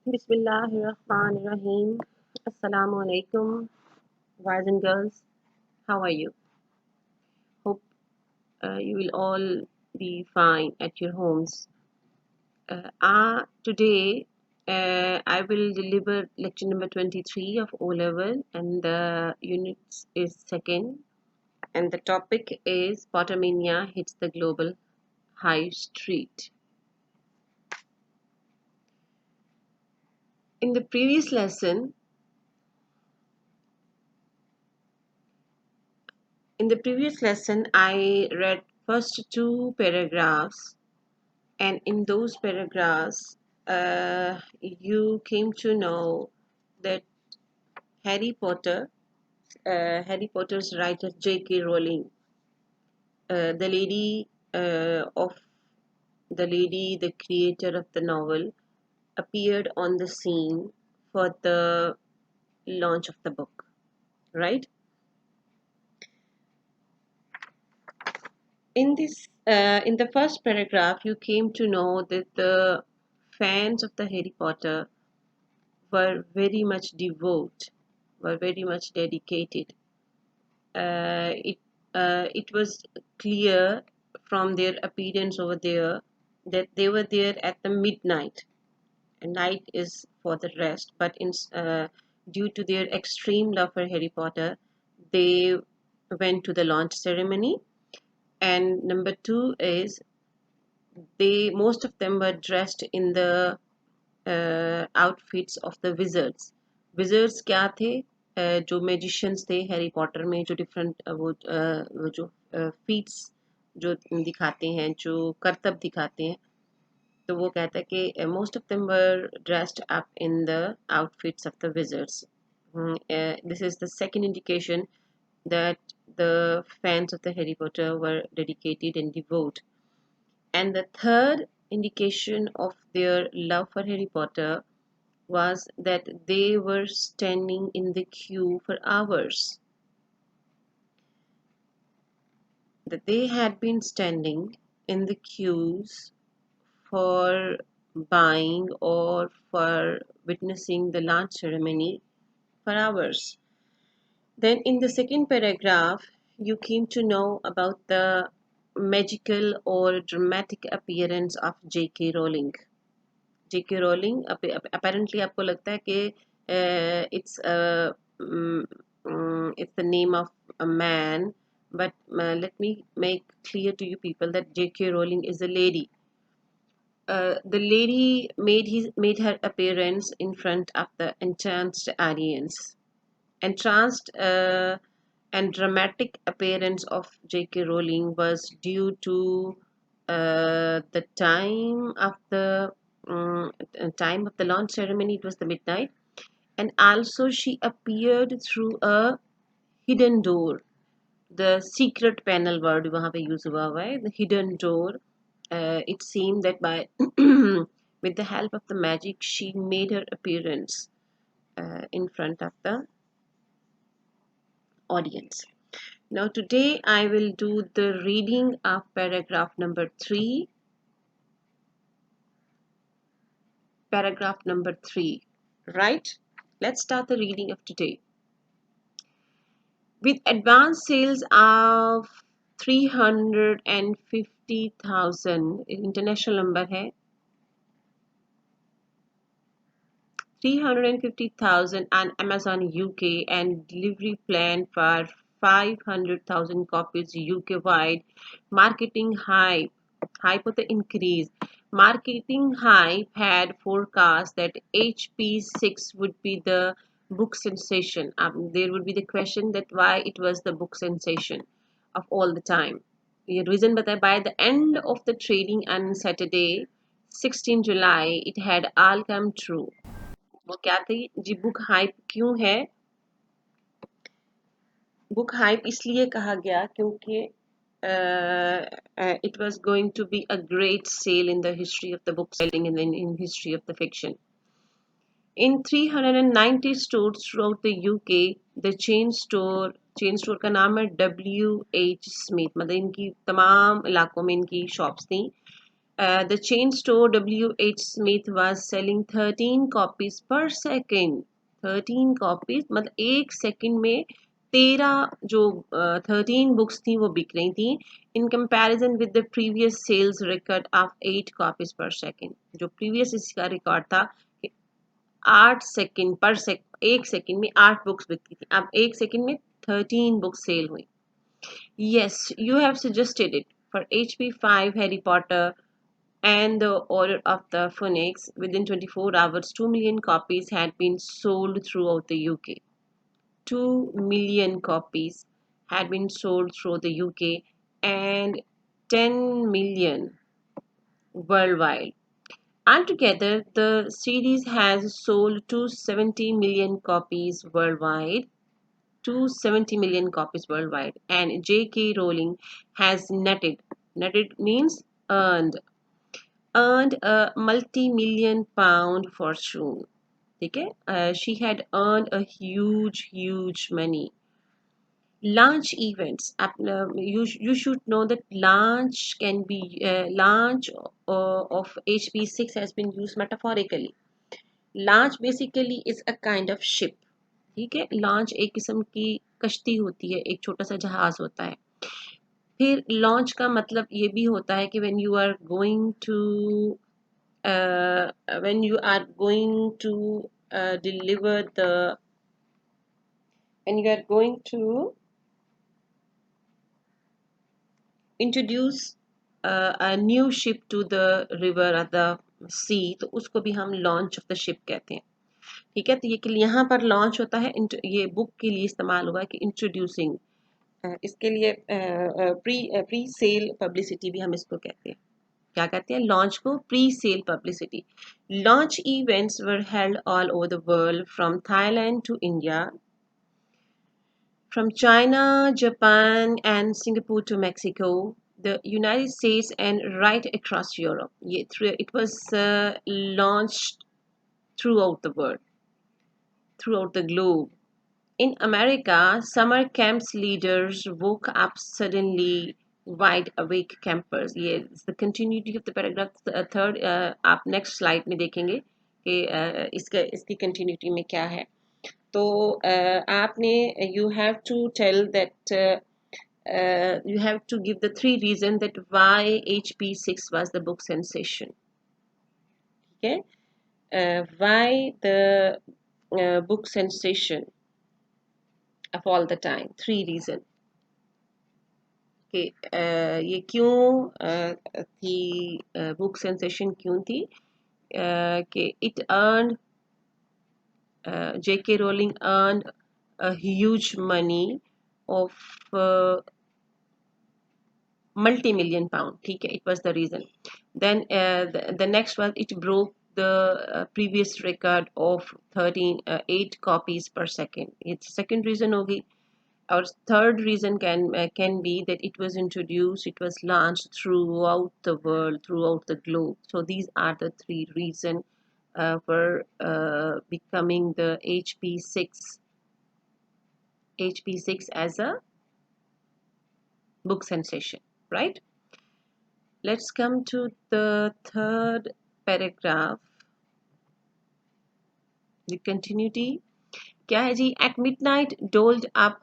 Bismillahirrahmanirrahim. Assalamu alaikum, boys and girls. How are you? Hope you will all be fine at your homes. Today, I will deliver lecture number 23 of O level, and the unit is second. And the topic is Pottermania hits the global high street. In the previous lesson, I read first two paragraphs, and in those paragraphs, you came to know that Harry Potter, Harry Potter's writer J.K. Rowling, the lady of the creator of the novel, appeared on the scene for the launch of the book, right? In the first paragraph, you came to know that the fans of the Harry Potter were very much devout, were very much dedicated. It was clear from their appearance over there that they were there at the midnight. And night is for the rest, but due to their extreme love for Harry Potter, they went to the launch ceremony. And number two is most of them were dressed in the outfits of the wizards. Wizards क्या थे? जो magicians थे Harry Potter में, जो different वो जो feats जो दिखाते हैं, जो करतब दिखाते हैं, तो वो कहता है कि most of them were dressed up in the outfits of the wizards. This is the second indication that the fans of the Harry Potter were dedicated and devout. And the third indication of their love for Harry Potter was that they were standing in the queue for hours. That they had been standing in the queues for buying or for witnessing the launch ceremony for hours. Then in the second paragraph, you came to know about the magical or dramatic appearance of J.K. Rowling. J.K. Rowling apparently आपको लगता है कि it's the name of a man, but let me make clear to you people that J.K. Rowling is a lady. The lady made her appearance in front of the entranced audience. Entranced and dramatic appearance of J.K. Rowling was due to the time of the launch ceremony. It was the midnight, and also she appeared through a hidden door. The secret panel word वहाँ पे use हुआ है, the hidden door. It seemed that by with the help of the magic, she made her appearance in front of the audience. Now today I will do the reading of paragraph number 3. Paragraph number 3. Right? Let's start the reading of today. With advanced sales of 350,000, international number है, 350,000 on Amazon UK and delivery plan for 500,000 copies UK wide. Marketing hype of the increase. Marketing hype had forecast that HP6 would be the book sensation. There would be the question that why it was the book sensation of all the time. The reason that by the end of the trading on Saturday, 16 July, it had all come true. वो क्या थी जी? Book hype क्यों है? Book hype इसलिए कहा गया क्योंकि it was going to be a great sale in the history of the book selling and in history of the fiction. In 390 stores throughout the UK, the chain store का नाम है WH Smith, मतलब इनकी तमाम इलाकों में इनकी shops थी. The chain store WH Smith was selling 13 copies per second. 13 copies मतलब एक सेकंड में 13 जो 13 बुक्स थी वो बिक रही थी in comparison with the previous sales record of 8 copies per second. जो प्रीवियस इसका रिकॉर्ड था कि 8 सेकंड पर सेकंड, एक सेकंड में 8 बुक्स बिकती थी. अब एक सेकंड में 13 बुक्स सेल हुई. Yes, you have suggested it. For HP5 Harry Potter and the Order of the Phoenix, within 24 hours, 2 million copies had been sold throughout the UK. 2 million copies had been sold through the UK and 10 million worldwide. Altogether, the series has sold 270 million copies worldwide. 270 million copies worldwide, and J.K. Rowling has netted means earned a multi-million pound fortune. Okay, she had earned a huge money. Launch events. You should know that launch can be launch of HP6 has been used metaphorically. Launch basically is a kind of ship. ठीक है, launch एक किस्म की कश्ती होती है, एक छोटा सा जहाज होता है. फिर लॉन्च का मतलब ये भी होता है कि when you are going to when you are going to deliver the when you are going to introduce a new ship to the river or the sea, तो उसको भी हम लॉन्च ऑफ द शिप कहते हैं. ठीक है, तो ये यहाँ पर लॉन्च होता है, ये बुक के लिए इस्तेमाल हुआ कि इंट्रोड्यूसिंग. इसके लिए प्री सेल पब्लिसिटी भी हम इसको कहते हैं. क्या कहते हैं? लॉन्च को pre sale publicity. Launch events were held all over the world from Thailand to India, from China, Japan, and Singapore to Mexico, the United States, and right across Europe. It was launched throughout the world, throughout the globe. In America, summer camps leaders woke up suddenly wide awake campers. Yes, the continuity of the paragraph third आप next slide में देखेंगे कि इसकी continuity में क्या है. तो आपने you have to tell that you have to give the 3 reasons that why HP6 was the book sensation. Okay, why the book sensation of all the time. 3 reasons. कि ये क्यों थी, बुक सेंसेशन क्यों थी, कि it earn J.K. Rowling earned a huge money of multi-million pound. ठीक है, it was the reason. Then the next was it broke the previous record of 8 copies per second. It's second reason होगी. Our third reason can be that it was introduced, it was launched throughout the world, throughout the globe. So these are the 3 reasons for becoming the HP6 as a book sensation, right? Let's come to the third paragraph, the continuity. क्या है जी? At midnight, doled up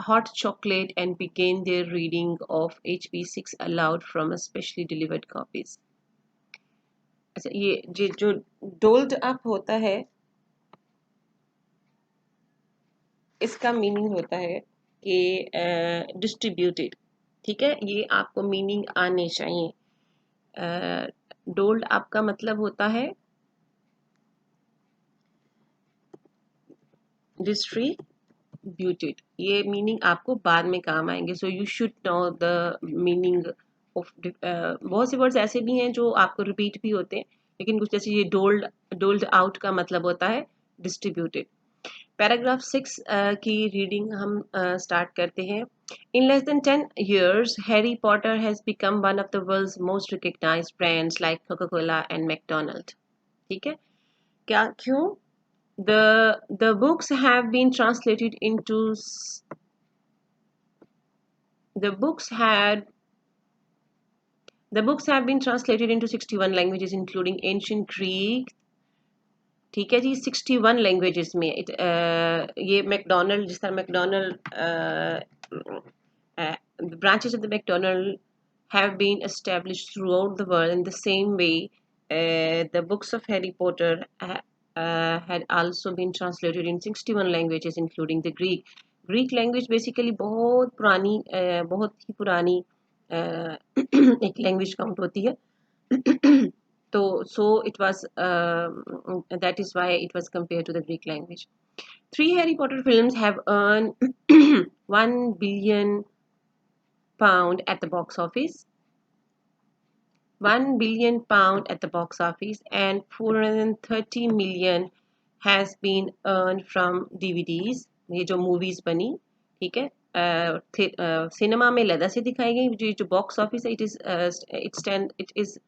hot chocolate and began their reading of HP6 aloud from a specially delivered copies. अच्छा, ये जो doled up होता है, इसका meaning होता है कि डिस्ट्रीब्यूटेड. ठीक है, ये आपको मीनिंग आने चाहिए. doled up का मतलब होता है डिस्ट्रीब्यूटेड. ये मीनिंग आपको बाद में काम आएंगे. So you should know the meaning of. बहुत से वर्ड्स ऐसे भी हैं जो आपको रिपीट भी होते हैं, लेकिन कुछ जैसे ये डोल्ड आउट का मतलब होता है डिस्ट्रीब्यूटेड. पैराग्राफ 6 की रीडिंग हम स्टार्ट करते हैं. In less than 10 years, Harry Potter has become one of the world's most recognized brands like Coca-Cola and McDonald's. ठीक है, क्या क्यों? The books have been translated into the books had The books have been translated into 61 languages including ancient Greek. ठीक है जी, 61 languages में ये McDonald, जिस तरह McDonald branches of the McDonald have been established throughout the world. In the same way, the books of Harry Potter had also been translated in 61 languages, including the Greek. Greek language basically बहुत पुरानी बहुत ही पुरानी एक language count होती है. So it was that is why it was compared to the Greek language. 3 Harry Potter films have earned £1 billion at the box office. £1 billion at the box office, and 430 million has been earned from DVDs. ये जो movies बनी, ठीक है, cinema में लदा से दिखाई गई. जो बॉक्स ऑफिस है, it is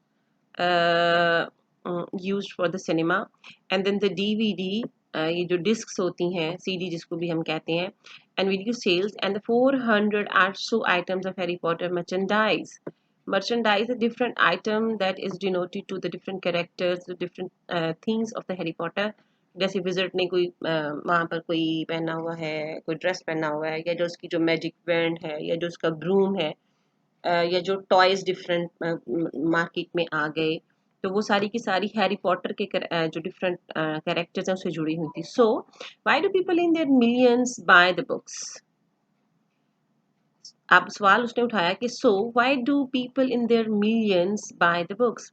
used for the cinema, and then the DVD, ये जो discs होती हैं, CD जिसको भी हम कहते हैं, and video sales, and the 400 or so items of Harry Potter merchandise. Merchandise is a different item that is denoted to the different characters, the different things of the Harry Potter. जैसे wizard ने कोई वहाँ पर कोई पहना हुआ है, कोई ड्रेस पहना हुआ है, या जो उसकी जो मैजिक बैंड है, या जो उसका ब्रूम है, या जो टॉयज डिफरेंट मार्केट में आ गए, तो वो सारी की सारी हैरी पॉटर के जो डिफरेंट कैरेक्टर्स हैं उससे जुड़ी हुई थी. So why do people in their millions buy the books? अब सवाल उसने उठाया कि so why do people in their millions buy the books?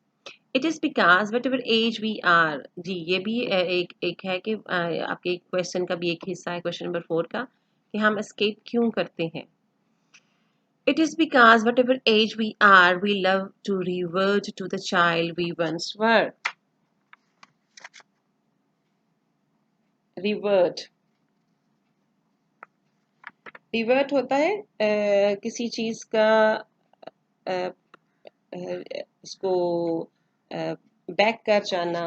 It is because whatever as we are. जी, ये भी एक है कि आपके क्वेश्चन का भी एक हिस्सा है, क्वेश्चन नंबर 4 का, कि हम एस्केप क्यों करते हैं. It is because whatever age we are, we love to revert to the child we once were. Revert. Revert होता है किसी चीज का इसको बैक कर जाना,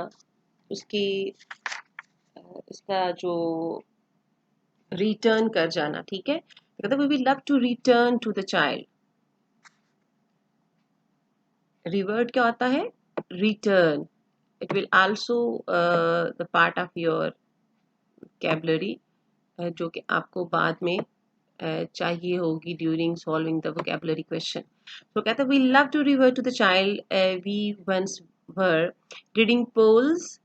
उसकी इसका जो रिटर्न कर जाना. ठीक है, कहते we will love to return to the child. Revert क्या होता है? Return. It will also the part of your vocabulary जो कि आपको बाद में चाहिए होगी during solving the vocabulary question. तो कहता है we love to river to the child we once were. Reading polls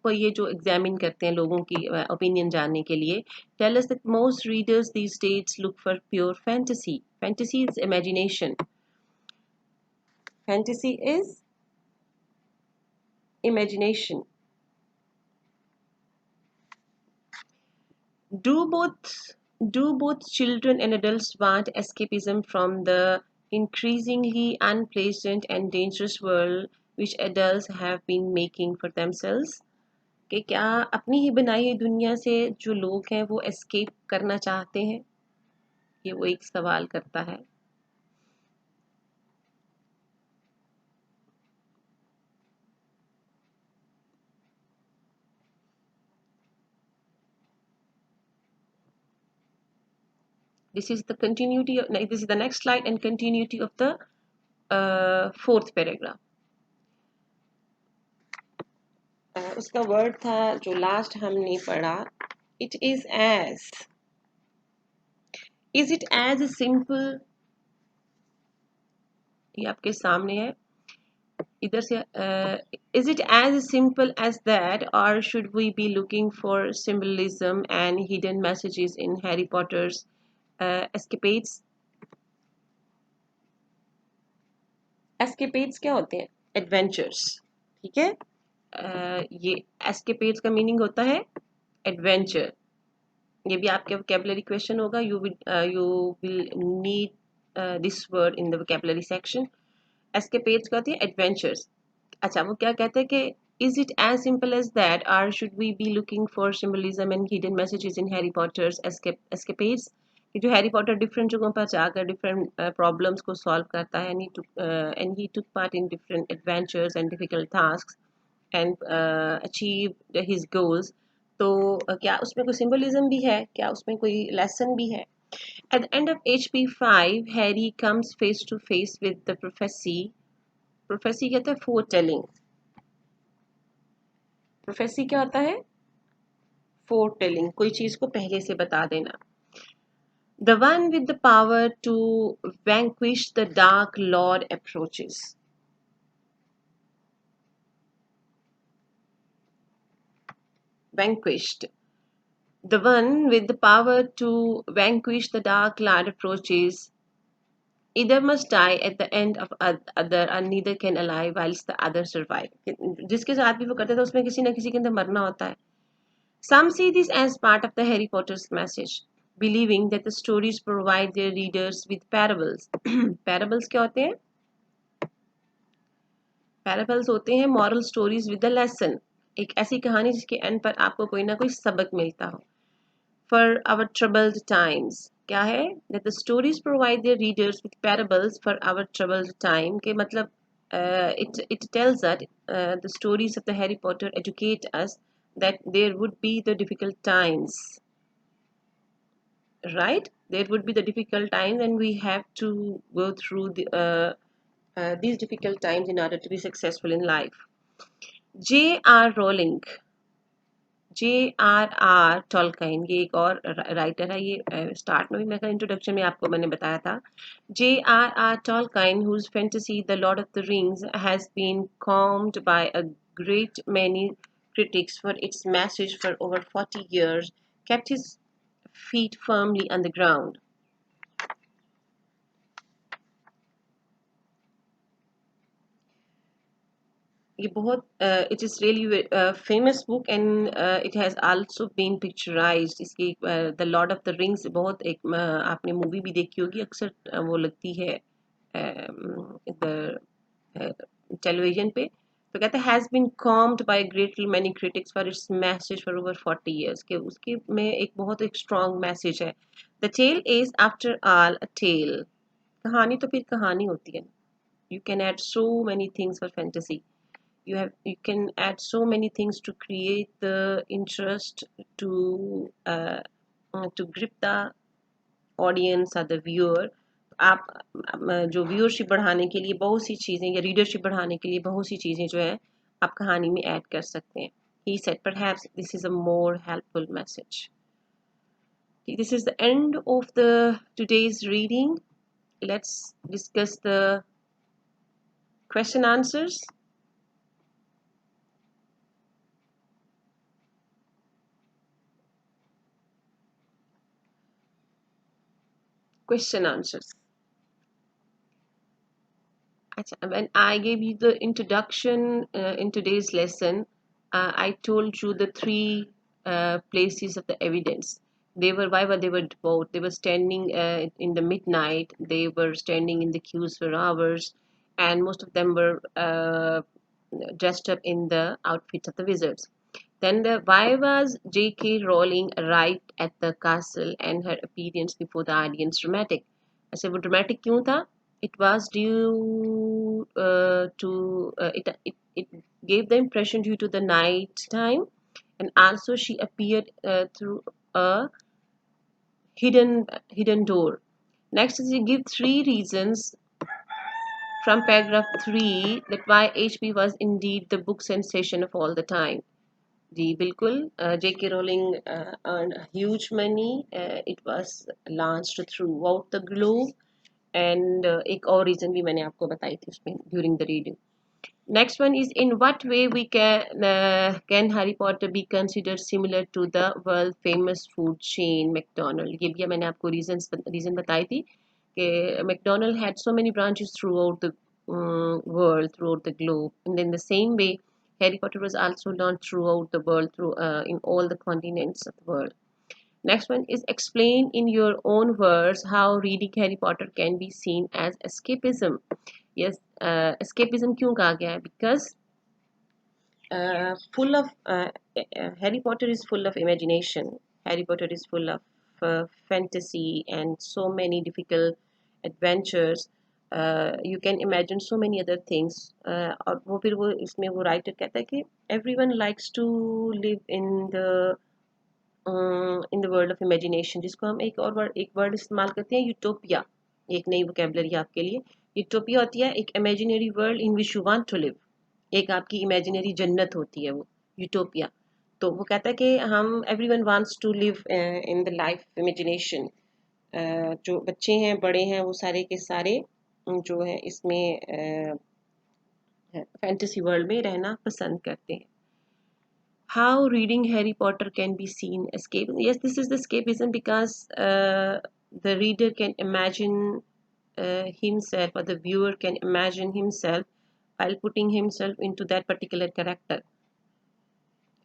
को ये जो एग्जामिन करते हैं लोगों की ओपिनियन जानने के लिए. Tell us that most readers these days look for pure fantasy. Fantasy is imagination. Fantasy is imagination. Do both children and adults want escapism from the increasingly unpleasant and dangerous world which adults have been making for themselves? कि क्या अपनी ही बनाई हुई दुनिया से जो लोग हैं वो एस्केप करना चाहते हैं? ये वो एक सवाल करता है. This is the continuity of, this is the next slide and continuity of the fourth paragraph. उसका वर्ड था जो लास्ट हमने पढ़ा, it is it as simple. ये आपके सामने है इधर से. Is it as simple as that और should we be looking for symbolism and hidden messages in Harry Potter's escapades? Escapades क्या होते हैं? एडवेंचर्स. ठीक है, ये एस्केपेड्स का मीनिंग होता है एडवेंचर. ये भी आपके vocabulary क्वेश्चन होगा. You will need this word in the vocabulary section. Escapades क्या होती है? एडवेंचर्स. अच्छा, वो क्या कहते हैं कि is it as simple as that और should we be looking for symbolism and hidden messages in Harry Potter's escapades? कि जो हैरी पॉटर डिफरेंट जगहों पर जाकर डिफरेंट प्रॉब्लम्स को सॉल्व करता है, and he took part in different adventures and difficult tasks and achieve his goals. तो क्या उसमें कोई सिंबलिज्म भी है? क्या उसमें कोई लेसन भी है? At the end of HP5, Harry comes face to face with the prophecy prophecy कहता है फोर टेलिंग। प्रोफेसी क्या होता है? फोर टेलिंग, कोई चीज को पहले से बता देना। The one with the power to vanquish the dark lord approaches. Vanquished. The one with the power to vanquish the dark lord approaches. Either must die at the end of other and neither can alive whilst the other survive. जिसके साथ भी वो करते थे उसमें किसी न किसी के अंदर मरना होता है। Some see this as part of the Harry Potter's message, believing that the stories provide their readers with parables. Parables क्या होते हैं? Parables होते हैं moral stories with a lesson. एक ऐसी कहानी जिसके एंड पर आपको कोई ना कोई सबक मिलता हो। For our troubled times, क्या है? That the stories provide their readers with parables for our troubled time, के मतलब it tells that the stories of the Harry Potter educate us that there would be the difficult times, right? There would be the difficult times and we have to go through these difficult times in order to be successful in life. J.R. Rowling, J.R.R. टॉलकाइन, ये एक और writer है। ये start में भी मैं introduction में आपको मैंने बताया था। J.R.R. Tolkien, whose fantasy The Lord of the Rings has been calmed by a great many critics for its message for over 40 years, kept his feet firmly on the ground. ये बहुत it is really a famous book and it has also been picturized. इसकी The Lord of the Rings बहुत एक आपने movie भी देखी होगी, अक्सर वो लगती है टेलीविजन पे। तो कहते हैं has been calmed by greatly many critics for its message for over 40 years, के उसके में एक बहुत एक strong message है। The tale is after all a tale. कहानी तो फिर कहानी होती है। You can add so many things for fantasy. You can add so many things to create the interest to grip the audience or the viewer. आप जो viewership बढ़ाने के लिए बहुत सी चीज़ें या रीडरशिप बढ़ाने के लिए बहुत सी चीज़ें जो है आप कहानी में ऐड कर सकते हैं। He said perhaps this is a more helpful message. This is the end of the today's reading. Let's discuss the question answers. Question answers. When I gave you the introduction in today's lesson, I told you the three places of the evidence. Why were they were devout? They were standing in the midnight. They were standing in the queues for hours, and most of them were dressed up in the outfits of the wizards. Then why was J.K. Rowling right at the castle and her appearance before the audience dramatic? ऐसे वो dramatic क्यों था? It was due to it gave the impression due to the night time, and also she appeared through a hidden door. Next is you give three reasons from paragraph 3 that why HP was indeed the book sensation of all the time. जी बिल्कुल, J.K. Rowling earned huge money. It was launched throughout the globe. And एक और reason भी मैंने आपको बताई थी उसमें during the reading. Next one is in what way we can Harry Potter be considered similar to the world famous food chain McDonald? ये भी मैंने आपको reason बताई थी कि McDonald had so many branches throughout the world, throughout the globe, and in the same way Harry Potter was also launched throughout the world through in all the continents of the world. Next one is explain in your own words how reading Harry Potter can be seen as escapism. Yes, escapism क्यों कहा गया है? Because full of Harry Potter is full of imagination. Harry Potter is full of fantasy and so many difficult adventures. You can imagine so many other things. और वो फिर वो इसमें वो writer कहता है कि everyone likes to live in the world of imagination, जिसको हम एक वर्ड इस्तेमाल करते हैं यूटोपिया। एक नई वोकेबलरी आपके लिए, यूटोपिया होती है एक imaginary world in which you want to live, एक आपकी इमेजिनरी जन्नत होती है वो यूटोपिया। तो वो कहता है कि हम everyone wants to live in the life imagination. जो बच्चे हैं बड़े हैं वो सारे के सारे जो है इसमें फैंटेसी वर्ल्ड में रहना पसंद करते हैं। How reading Harry Potter can be seen escape? Yes, this is the escapism because the reader can imagine himself, or the viewer can imagine himself while putting himself into that particular character.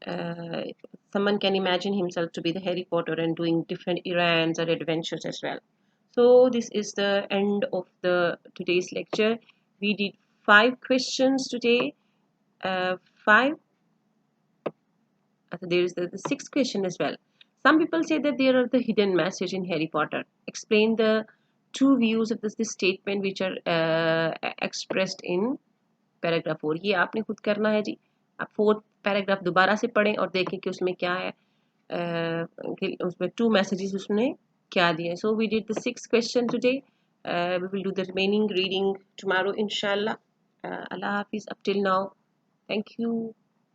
Uh, Someone can imagine himself to be the Harry Potter and doing different errands or adventures as well. So this is the end of the today's lecture. We did 5 questions today. Five. There is the sixth question as well. Some people say that there are the hidden message in Harry Potter. Explain the two views of this statement which are expressed in paragraph 4। ये आपने खुद करना है जी। आप 4th paragraph दोबारा से पढ़ें और देखें कि उसमें क्या है, उसमें 2 मैसेजेस उसने क्या दिए। So we did the 6th question today. We will do the remaining reading tomorrow inshallah. Allah Hafiz up till now. Thank you.